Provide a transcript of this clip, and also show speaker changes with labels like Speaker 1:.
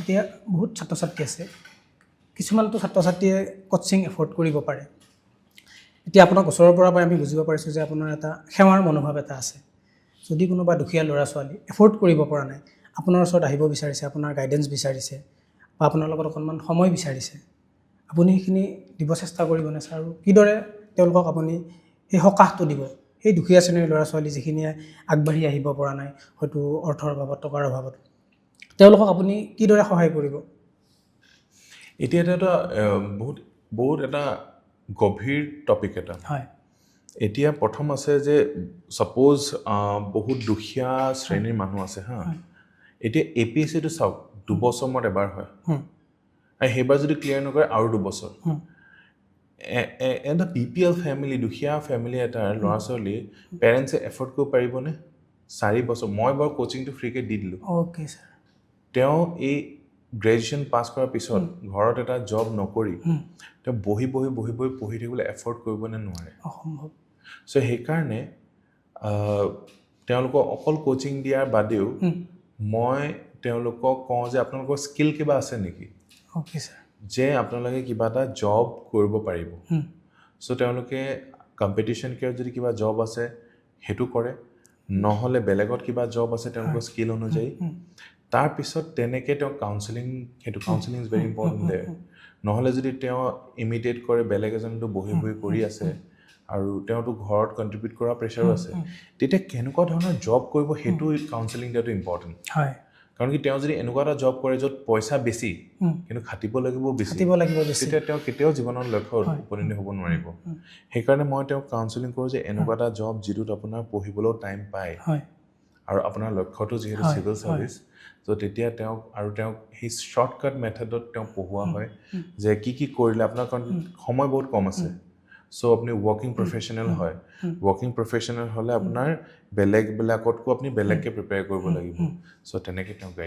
Speaker 1: এতিয়া বহুত ছাত্ৰ ছাত্ৰী আছে কিছুমানতো ছাত্ৰ ছাত্ৰীয়ে কোচিং এফৰ্ড কৰিব পাৰে এতিয়া আপোনাক ওচৰৰ পৰা আমি বুজিব পাৰিছোঁ যে আপোনাৰ এটা সেৱাৰ মনোভাৱ এটা আছে যদি কোনোবা দুখীয়া ল'ৰা ছোৱালী এফৰ্ড কৰিব পৰা নাই আপোনাৰ ওচৰত আহিব বিচাৰিছে আপোনাৰ গাইডেন্স বিচাৰিছে বা আপোনাৰ লগত অকণমান সময় বিচাৰিছে আপুনি সেইখিনি দিব চেষ্টা কৰিবনে ছাৰ আৰু কিদৰে তেওঁলোকক আপুনি সেই সকাহটো দিব সেই দুখীয়া শ্ৰেণীৰ ল'ৰা ছোৱালী যিখিনিয়ে আগবাঢ়ি আহিব পৰা নাই হয়তো অৰ্থৰ অভাৱত টকাৰ অভাৱত তেওঁলোকক আপুনি কিদৰে সহায় কৰিব
Speaker 2: এতিয়া এটা বহুত বহুত এটা গভীৰ টপিক এটা
Speaker 1: হয়
Speaker 2: এতিয়া প্ৰথম আছে যে সাপোজ বহুত দুখীয়া শ্ৰেণীৰ মানুহ আছে হা এতিয়া এপিএছচিটো চাওক 2 বছৰ মূৰত এবাৰ হয় আৰু সেইবাৰ যদি ক্লিয়াৰ নকৰে আৰু 2 বছৰ এটা বিপিএল ফেমিলি দুখীয়া ফেমিলি এটাৰ ল'ৰা ছোৱালী পেৰেণ্টছে এফৰ্ড কৰিব পাৰিবনে 4 বছৰ মই বাৰু কোচিংটো ফ্ৰীকে দি দিলোঁ
Speaker 1: অ'কে ছাৰ
Speaker 2: তেওঁ এই গ্ৰেজুৱেশ্যন পাছ কৰাৰ পিছত ঘৰত এটা জব নকৰি তেওঁ বহি পঢ়ি থাকিবলৈ এফৰ্ড কৰিবনে নোৱাৰে
Speaker 1: অসম্ভৱ
Speaker 2: চ' সেইকাৰণে তেওঁলোকক অকল কোচিং দিয়াৰ বাদেও মই তেওঁলোকক কওঁ যে আপোনালোকৰ স্কিল কিবা আছে নেকি
Speaker 1: অ'কে ছাৰ
Speaker 2: যে আপোনালোকে কিবা এটা জব কৰিব পাৰিব চ' তেওঁলোকে কম্পিটিশ্যন কেয়াৰত যদি কিবা জব আছে সেইটো কৰে নহ'লে বেলেগত কিবা জব আছে তেওঁলোকৰ স্কিল অনুযায়ী তাৰপিছত তেনেকৈ তেওঁ কাউন্সেলিং সেইটো কাউন্সেলিং ইজ ভেৰি ইম্পৰ্টেণ্ট দেৰ নহ'লে যদি তেওঁ ইমিডিয়েট কৰে বেলেগ এজনটো বহি কৰি আছে আৰু তেওঁতো ঘৰত কণ্ট্ৰিবিউট কৰা প্ৰেছাৰো আছে তেতিয়া কেনেকুৱা ধৰণৰ জব কৰিব সেইটো কাউন্সেলিং দিয়াটো ইম্পৰ্টেণ্ট
Speaker 1: হয়
Speaker 2: কাৰণ কি তেওঁ যদি এনেকুৱা এটা জব কৰে য'ত পইচা বেছি কিন্তু খাটিব লাগিব বেছি তেতিয়া তেওঁ কেতিয়াও জীৱনৰ লক্ষ্য উপনীত হ'ব নোৱাৰিব সেইকাৰণে মই তেওঁক কাউন্সেলিং কৰোঁ যে এনেকুৱা এটা জব যিটোত আপোনাৰ পঢ়িবলৈও টাইম পায় আৰু আপোনাৰ লক্ষ্যটো যিহেতু চিভিল ছাৰ্ভিচ ত' তেতিয়া তেওঁক সেই শ্বৰ্টকাট মেথডত তেওঁ পঢ়োৱা হয় যে কি কৰিলে আপোনাৰ কাৰণ সময় বহুত কম আছে চ' আপুনি ৱৰ্কিং প্ৰফেশ্যনেল হয় ৱৰ্কিং প্ৰফেশ্যনেল হ'লে আপোনাৰ বেলেগবিলাকতকৈ আপুনি বেলেগকৈ প্ৰিপেয়াৰ কৰিব লাগিব চ' তেনেকৈ তেওঁ